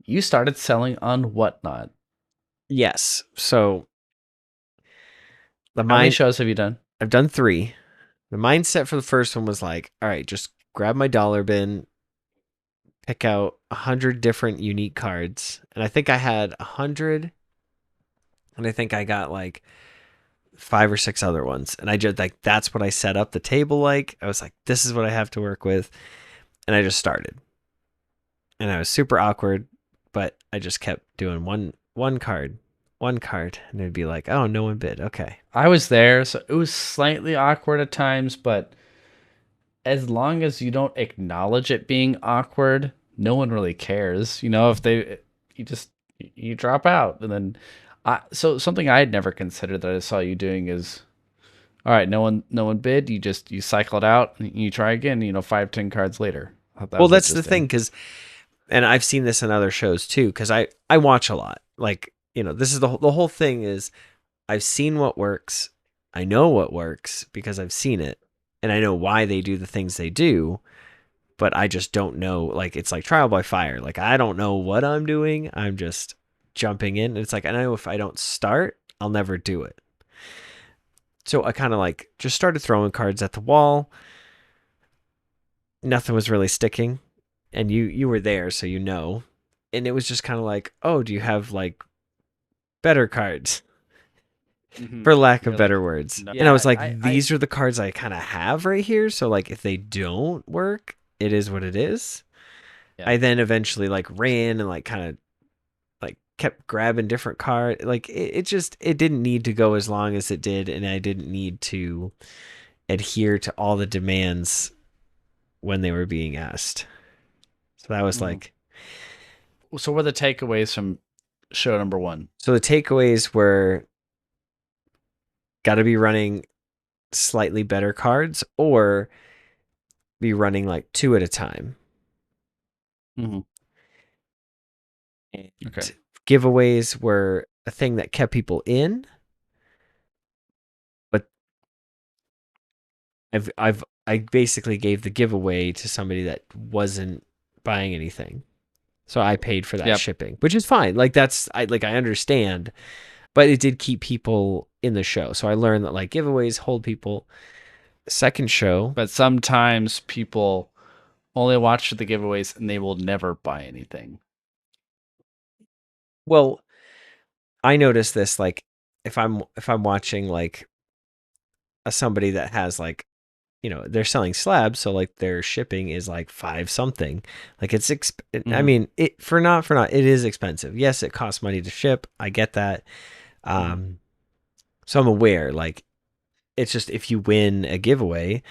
you started selling on Whatnot. Yes. So the How many mind shows have you done? I've done 3. The mindset for the first one was like, all right, just grab my dollar bin, pick out 100 different unique cards, and I think I had 100, and I think I got like 5 or 6 other ones, and I just like that's what I set up the table like. I was like, this is what I have to work with, and I just started, and I was super awkward, but I just kept doing one card, and it'd be like, oh, no one bid, okay. I was there, so it was slightly awkward at times, but as long as you don't acknowledge it being awkward, no one really cares. You know, if they, you just, you drop out. And then, so something I had never considered that I saw you doing is, all right, no one bid. You cycle it out and you try again, 5, 10 cards later. I thought that Well, was that's the thing, interesting. because and I've seen this in other shows too, because I watch a lot. Like, this is the whole thing is I've seen what works, I know what works because I've seen it, and I know why they do the things they do, but I just don't know. Like, it's like trial by fire. Like, I don't know what I'm doing. I'm just jumping in. And it's like, I know if I don't start, I'll never do it. So I kind of like just started throwing cards at the wall. Nothing was really sticking, and you were there, so you know. And it was just kind of like, oh, do you have like better cards, Hmm. for lack of You're like, better words? no. And I was Yeah, like, I these are the cards I kind of have right here. So like, if they don't work, it is what it is. yeah. I then eventually like ran and like kind of like kept grabbing different cards. Like it just it didn't need to go as long as it did, and I didn't need to adhere to all the demands when they were being asked. So that was Mhm. like, So what are the takeaways from show number one? so the takeaways were got to be running slightly better cards or be running like 2 at a time. Hmm. And Okay. giveaways were a thing that kept people in, but I basically gave the giveaway to somebody that wasn't buying anything. So I paid for that Yep. shipping, which is fine. Like I understand, but it did keep people in the show. So I learned that like giveaways hold people. Second show, But sometimes people only watch the giveaways and they will never buy anything. well, I noticed this like if I'm watching like somebody that has like, they're selling slabs, so like their shipping is like 5 something. Like I Hmm. mean, it for not it is expensive. Yes, it costs money to ship. I get that. Hmm. Um so I'm aware like it's just if you win a giveaway,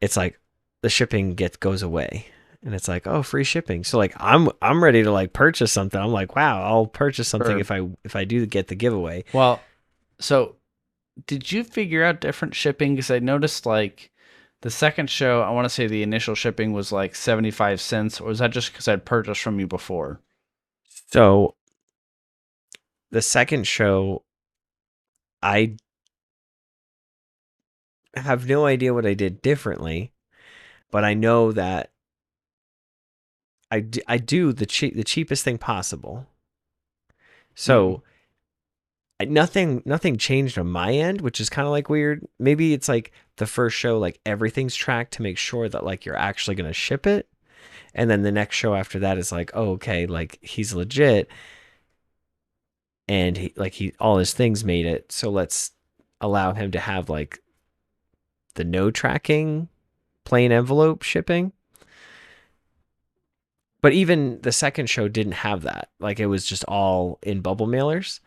it's like the shipping goes away. And it's like, oh, free shipping. So like I'm ready to like purchase something. I'm like, wow, I'll purchase something Sure. if I do get the giveaway. Well, so did you figure out different shipping? Because I noticed like the second show, I want to say the initial shipping was like 75 cents, or was that just because I'd purchased from you before? So the second show, I have no idea what I did differently, but I know that I do the cheapest thing possible. Mm. So nothing changed on my end, which is kind of like weird. Maybe it's like the first show, like everything's tracked to make sure that like you're actually gonna ship it, and then the next show after that is like, oh, okay, like he's legit, and he all his things made it, so let's allow him to have like the no tracking plain envelope shipping. But even the second show didn't have that. Like it was just all in bubble mailers.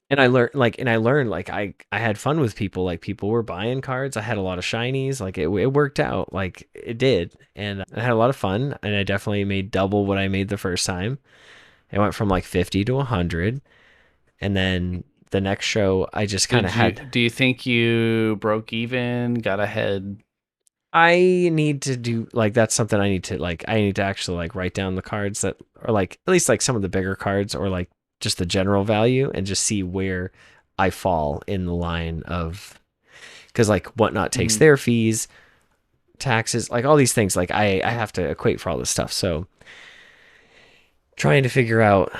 And I learned like I had fun with people. Like people were buying cards. I had a lot of shinies. Like it worked out. Like it did. And I had a lot of fun, and I definitely made double what I made the first time. It went from like 50 to 100. And then the next show, I just kind of Did you had. do you think you broke even, got ahead? I need to do like that's something I need to like. I need to actually like write down the cards that are like at least like some of the bigger cards or like just the general value and just see where I fall in the line of because like Whatnot takes Mhm. their fees, taxes, like all these things. Like I have to equate for all this stuff. So trying to figure out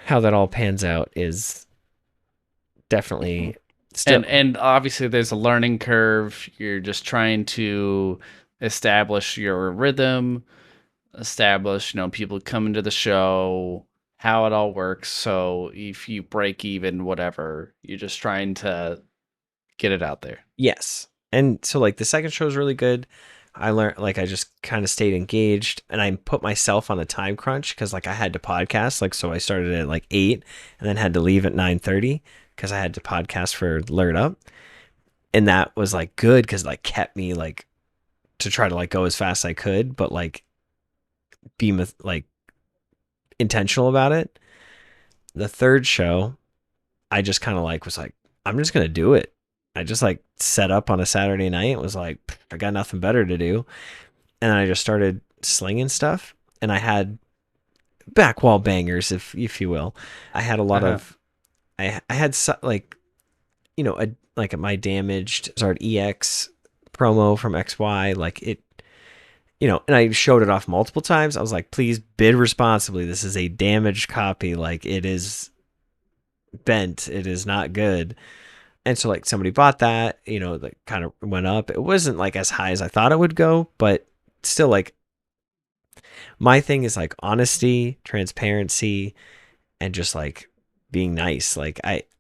how that all pans out is definitely still. And obviously there's a learning curve. You're just trying to establish your rhythm, establish, people coming to the show, how it all works. So if you break even, whatever, you're just trying to get it out there. Yes. And so like the second show is really good. I learned like I just kind of stayed engaged and I put myself on a time crunch because like I had to podcast like so I started at like 8 and then had to leave at 9:30 because I had to podcast for Learn Up. And that was like good because like kept me like to try to like go as fast as I could, but like be like intentional about it. The third show, I just kind of like was like, I'm just gonna do it. I just like set up on a Saturday night. Was like, I got nothing better to do, and then I just started slinging stuff. And I had back wall bangers, if you will. I had a lot Uh-huh. of, I had like a like my damaged Zard EX promo from XY, like it. And I showed it off multiple times. I was like, please bid responsibly. This is a damaged copy. Like it is bent. It is not good. And so like somebody bought that, that kind of went up. It wasn't like as high as I thought it would go, but still like my thing is like honesty, transparency, and just like being nice. Like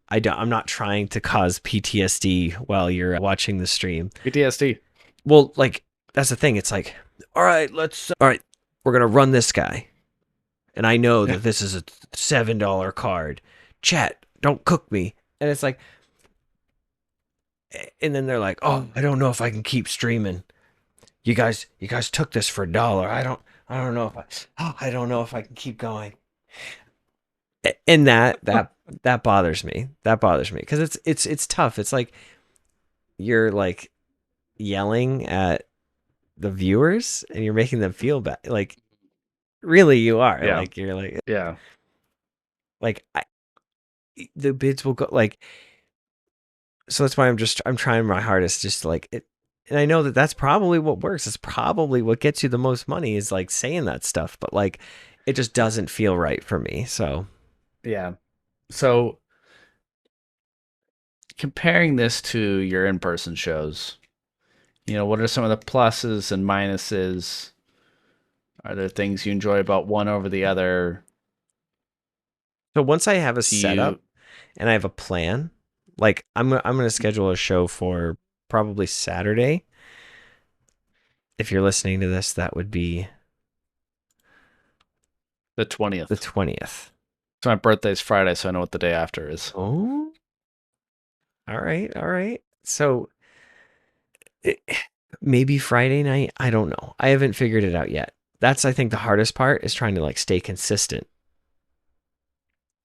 I'm not trying to cause PTSD while you're watching the stream. PTSD. Well, like that's the thing. It's like, all right, we're gonna run this guy, and I know Yeah. that this is a $7 card. Chat, don't cook me. And it's like, and then they're like, oh, I don't know if I can keep streaming. You guys took this for $1. I don't know if I don't know if I can keep going. And that bothers me. That bothers me because it's tough. It's like you're like yelling at the viewers and you're making them feel bad. Like really, you are. Yeah. Like you're Yeah. like the bids will go like. So that's why I'm trying my hardest, just like it. And I know that that's probably what works. It's probably what gets you the most money is like saying that stuff, but like it just doesn't feel right for me. So Yeah. So comparing this to your in-person shows, what are some of the pluses and minuses? Are there things you enjoy about one over the other? once I have a Do you setup and I have a plan, like I'm gonna schedule a show for probably Saturday. If you're listening to this, that would be the the 20th? 20th. So my birthday's Friday, so I know what the day after is. Oh, all right, all right. So it, maybe Friday night. I don't know. I haven't figured it out yet. That's I think the hardest part is trying to like stay consistent.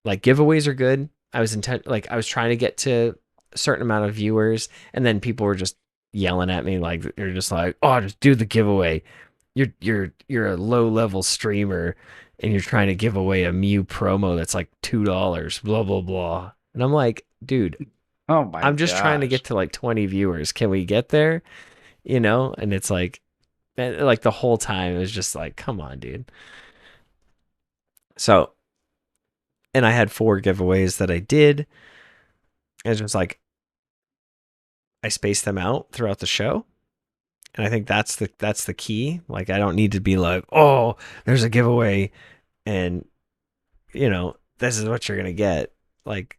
Like giveaways are good. I was trying to get to a certain amount of viewers, and then people were just yelling at me like they're just like, "Oh, just do the giveaway. You're a low level streamer, and you're trying to give away a Mew promo that's like $2. Blah blah blah." And I'm like, dude, Oh my I'm just trying to gosh. get to like 20 viewers. Can we get there? And it's like the whole time it was just like, come on, dude. So, and I had 4 giveaways that I did. And it's just like I spaced them out throughout the show. And I think that's the key. Like I don't need to be like, oh, there's a giveaway and this is what you're gonna get. Like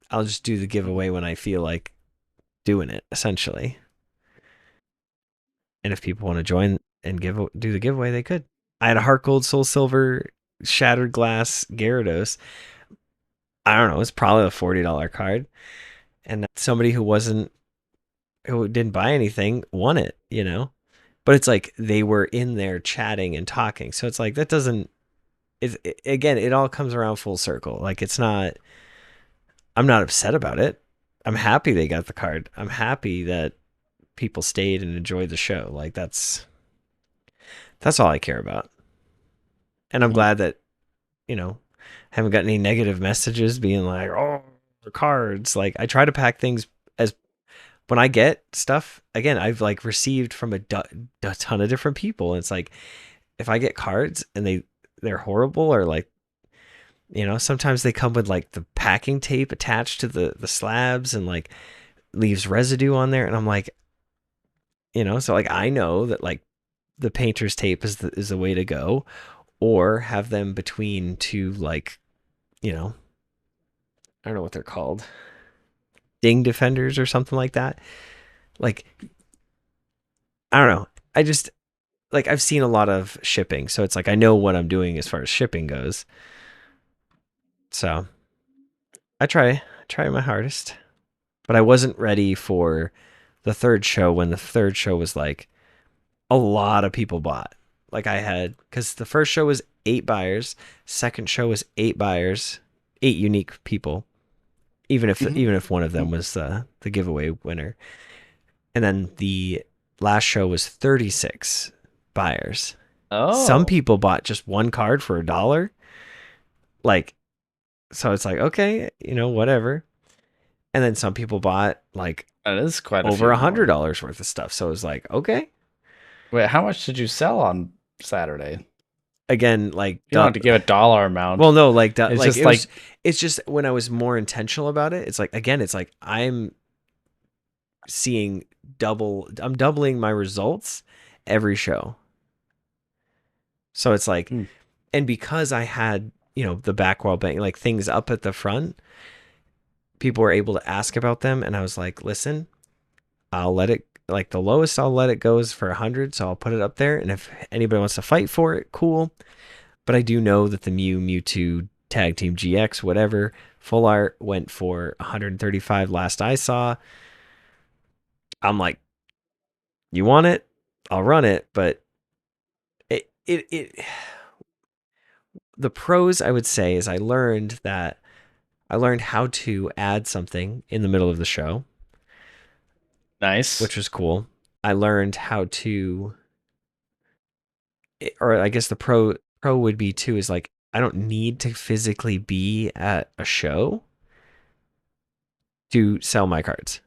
I'll just do the giveaway when I feel like doing it, essentially. And if people want to join and do the giveaway, they could. I had a Heart Gold, Soul Silver, Shattered Glass, Gyarados. I don't know. It's probably a $40 card, and somebody who didn't buy anything won it. But it's like they were in there chatting and talking, so it's like that doesn't. Again, it all comes around full circle. Like it's not. I'm not upset about it. I'm happy they got the card. I'm happy that people stayed and enjoyed the show. Like that's all I care about. And I'm Mhm. glad that, you know, haven't got any negative messages being like, "Oh, the cards." Like I try to pack things as when I get stuff, again, I've like received from a ton of different people. And it's like if I get cards and they're horrible or like, sometimes they come with like the packing tape attached to the slabs and like leaves residue on there and I'm like, so like I know that like the painter's tape is the way to go, or have them between two like, I don't know what they're called, ding defenders or something like that. Like I don't know. I just like I've seen a lot of shipping, so it's like I know what I'm doing as far as shipping goes. So I try my hardest, but I wasn't ready for the third show when the third show was like a lot of people bought. Like I had, because the first show was 8 buyers, second show was 8 buyers, 8 unique people. Mhm. Even if one of them was the giveaway winner, and then the last show was 36 buyers. Some Oh, people bought just one card for $1. Like, so it's like, okay, whatever. And then some people bought like that is quite a over few a hundred more. dollars worth of stuff. So it was like, okay. Wait, how much did you sell on Saturday? Again, like, You don't have to give a dollar amount. well, no, It's like just it was. like, It's just when I was more intentional about it. It's like again, it's like I'm seeing double. I'm doubling my results every show. So it's like, hmm, and because I had the back wall bank, like things up at the front, people were able to ask about them, and I was like, listen, I'll let it, like the lowest I'll let it go is for 100, so I'll put it up there, and if anybody wants to fight for it, cool. But I do know that the Mewtwo Tag Team GX, whatever, full art went for 135 last I saw. I'm like, you want it? I'll run it, but it the pros I would say is I learned how to add something in the middle of the show, nice. which was cool. I learned how to, or I guess the pro would be too is like I don't need to physically be at a show to sell my cards.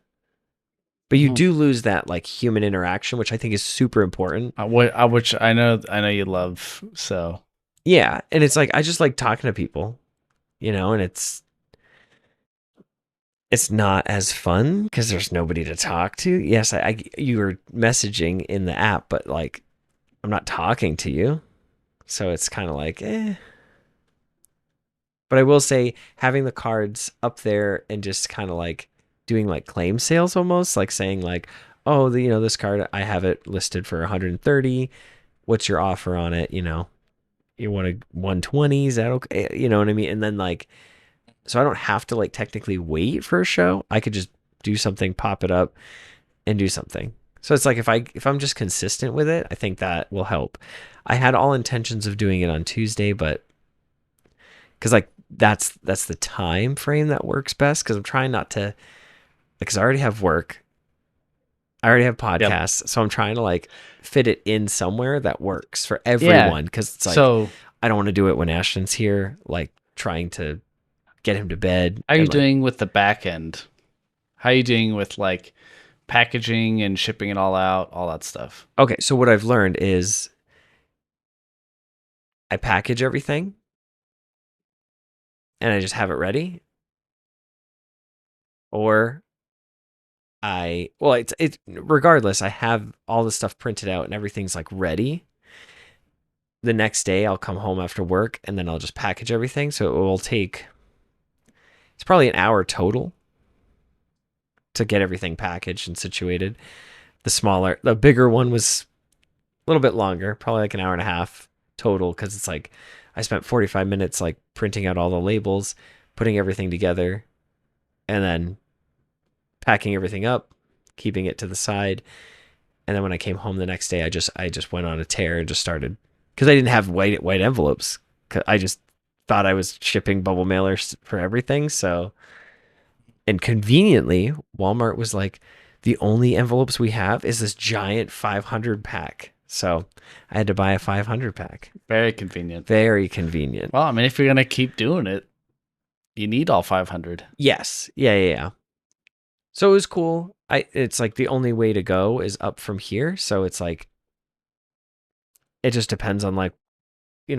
But you Mhm. do lose that like human interaction, which I think is super important. Which I know you love. So, Yeah, and it's like I just like talking to people, and it's not as fun because there's nobody to talk to. Yes, you were messaging in the app, but like I'm not talking to you, so it's kind of like eh. But I will say having the cards up there and just kind of like doing like claim sales almost, like saying like, oh, this card I have it listed for 130. What's your offer on it? You want a 120? Is that okay? You know what I mean? And then like, so I don't have to like technically wait for a show. I could just do something, pop it up, and do something. So it's like if I'm just consistent with it, I think that will help. I had all intentions of doing it on Tuesday, but because like that's the time frame that works best. Because I'm trying not to, because I already have work, I already have yep. podcasts, so I'm trying to like fit it in somewhere that works for Yeah. everyone. Because it's like So, I don't want to do it when Ashton's here, like trying to get him to bed how are you and like doing with the back end? How are you doing with like packaging and shipping it all out, all that stuff? okay. So what I've learned is I package everything and I just have it ready, or it's regardless. I have all the stuff printed out and everything's like ready. The next day I'll come home after work and then I'll just package everything. So it will take, it's probably an hour total to get everything packaged and situated. The bigger one was a little bit longer, probably like an hour and a half total, because it's like I spent 45 minutes like printing out all the labels, putting everything together, and then packing everything up, keeping it to the side. And then when I came home the next day, I just went on a tear and just started, because I didn't have white envelopes. I just thought I was shipping bubble mailers for everything. So And conveniently, Walmart was like, the only envelopes we have is this giant 500 pack. So I had to buy a 500 pack. Very convenient. Very convenient. Well, I mean, if you're gonna keep doing it, you need all 500. Yes. Yeah. So it was cool. It's like the only way to go is up from here. So it's like, it just depends on like,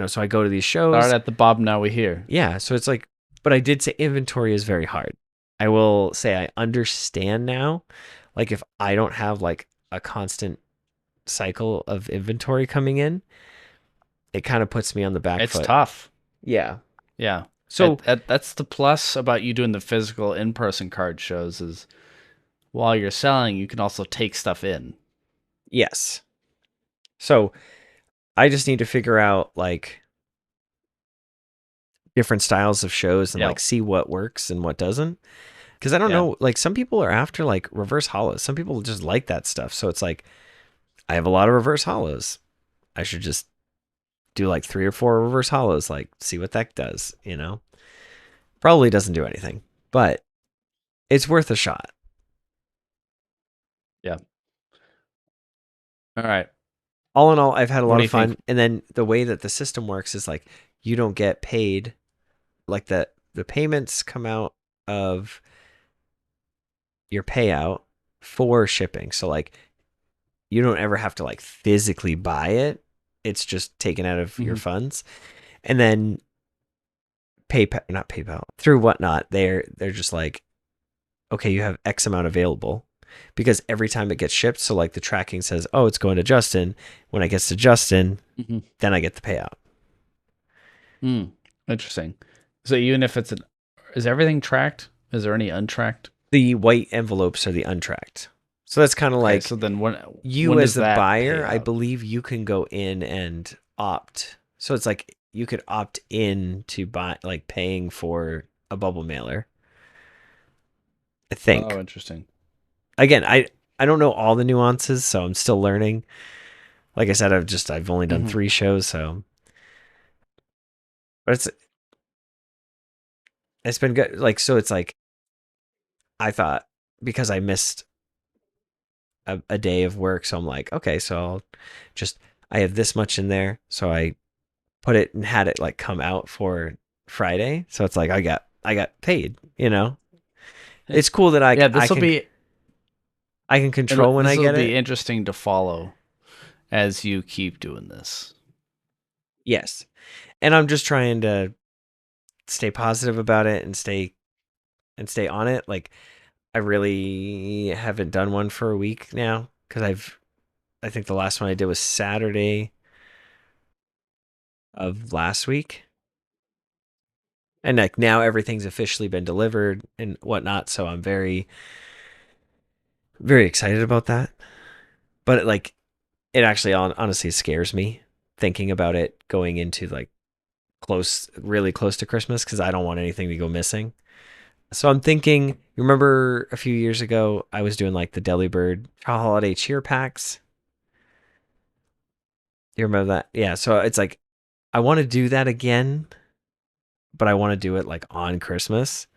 so I go to these shows. Start at the bottom, now we here. Yeah. So it's like, but I did say inventory is very hard. I will say I understand now. Like if I don't have like a constant cycle of inventory coming in, it kind of puts me on the back It's foot. tough. Yeah. Yeah. So that's the plus about you doing the physical in-person card shows is while you're selling, you can also take stuff in. yes. So I just need to figure out like different styles of shows and like see what works and what doesn't. Because I don't know, like some people are after like reverse hollows. Some people just like that stuff. So it's like, I have a lot of reverse hollows. I should just do like 3 or 4 reverse hollows, like see what that does, Probably doesn't do anything, but it's worth a shot. Yeah. All right. All in all, I've had a What lot do of you fun. think? And then the way that the system works is like you don't get paid, like the payments come out of your payout for shipping. So like you don't ever have to like physically buy it. It's just taken out of your funds. And then not PayPal, through Whatnot, they're just like, okay, you have X amount available, because every time it gets shipped, so like the tracking says, oh, it's going to Justin. When it gets to Justin, then I get the payout. Interesting. So even if is everything tracked? Is there any untracked? The white envelopes are the untracked. So that's kind of like, so then when as the that buyer, I payout? believe you can go in and opt. So it's like you could opt in to buy, like paying for a bubble mailer. I think. Oh, interesting. Again, I don't know all the nuances, so I'm still learning. Like I said, I've only done 3 shows, so but it's been good. Like so, it's like I thought, because I missed a day of work, so I'm like, okay, so I have this much in there, so I put it and had it like come out for Friday, so it's like I got paid. It's cool that I can control when I get it. This will be interesting to follow as you keep doing this. Yes, and I'm just trying to stay positive about it and stay on it. Like I really haven't done one for a week now, because I think the last one I did was Saturday of last week. And like now everything's officially been delivered and whatnot, so I'm very, very excited about that. But it actually honestly scares me thinking about it going into like really close to Christmas, because I don't want anything to go missing. So I'm thinking, you remember a few years ago, I was doing like the Delibird holiday cheer packs. You remember that? Yeah. So it's like, I want to do that again, but I want to do it like on Christmas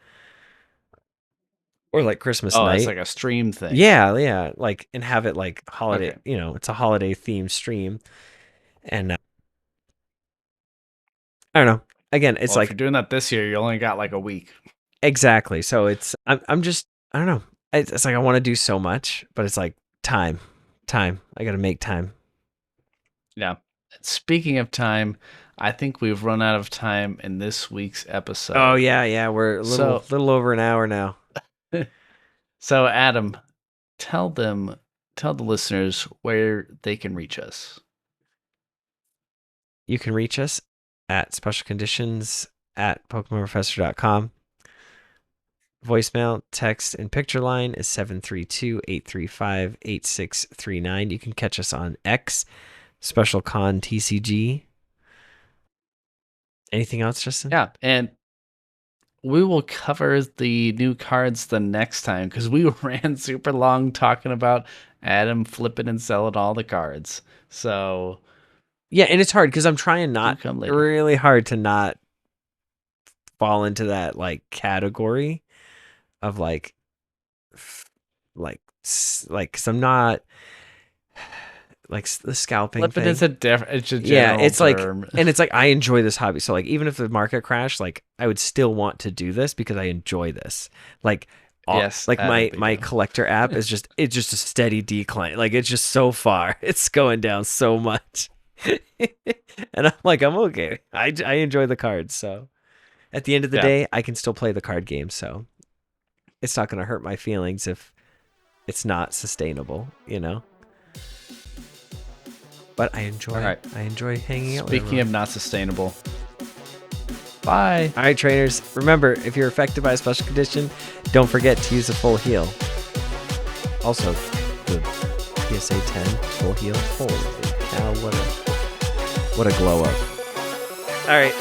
or like Christmas night. It's like a stream thing. Yeah. Like, and have it like holiday, it's a holiday themed stream. And I don't know. Again, it's if you're doing that this year, you only got like a week. Exactly. So I'm just, I don't know. It's like I want to do so much, but it's like time. I got to make time. Yeah. Speaking of time, I think we've run out of time in this week's episode. Oh yeah. We're a little over an hour now. So Adam, tell the listeners where they can reach us. You can reach us at specialconditions@pokemonprofessor.com. Voicemail, text, and picture line is 732-835-8639. You can catch us on X, SpecialCon TCG. Anything else, Justin? Yeah, and we will cover the new cards the next time, because we ran super long talking about Adam flipping and selling all the cards. So yeah, and it's hard because I'm trying really hard to not fall into that like category. of like some not like the scalping But thing. it's a general Yeah, it's term. like, and it's like I enjoy this hobby. So like even if the market crashed, like I would still want to do this because I enjoy this. Like Yes, like Adam, my we do. collector app is just it's just a steady decline. Like it's just so far. It's going down so much. And I'm like, I'm okay. I enjoy the cards, so at the end of the Yeah. day, I can still play the card game, so it's not going to hurt my feelings if it's not sustainable, you know? But I enjoy All right. I enjoy hanging out with Speaking everyone. of not sustainable, bye. All right, trainers, remember, if you're affected by a special condition, don't forget to use a full heal. Also, the PSA 10 full heal. Holy cow, what a glow up. All right.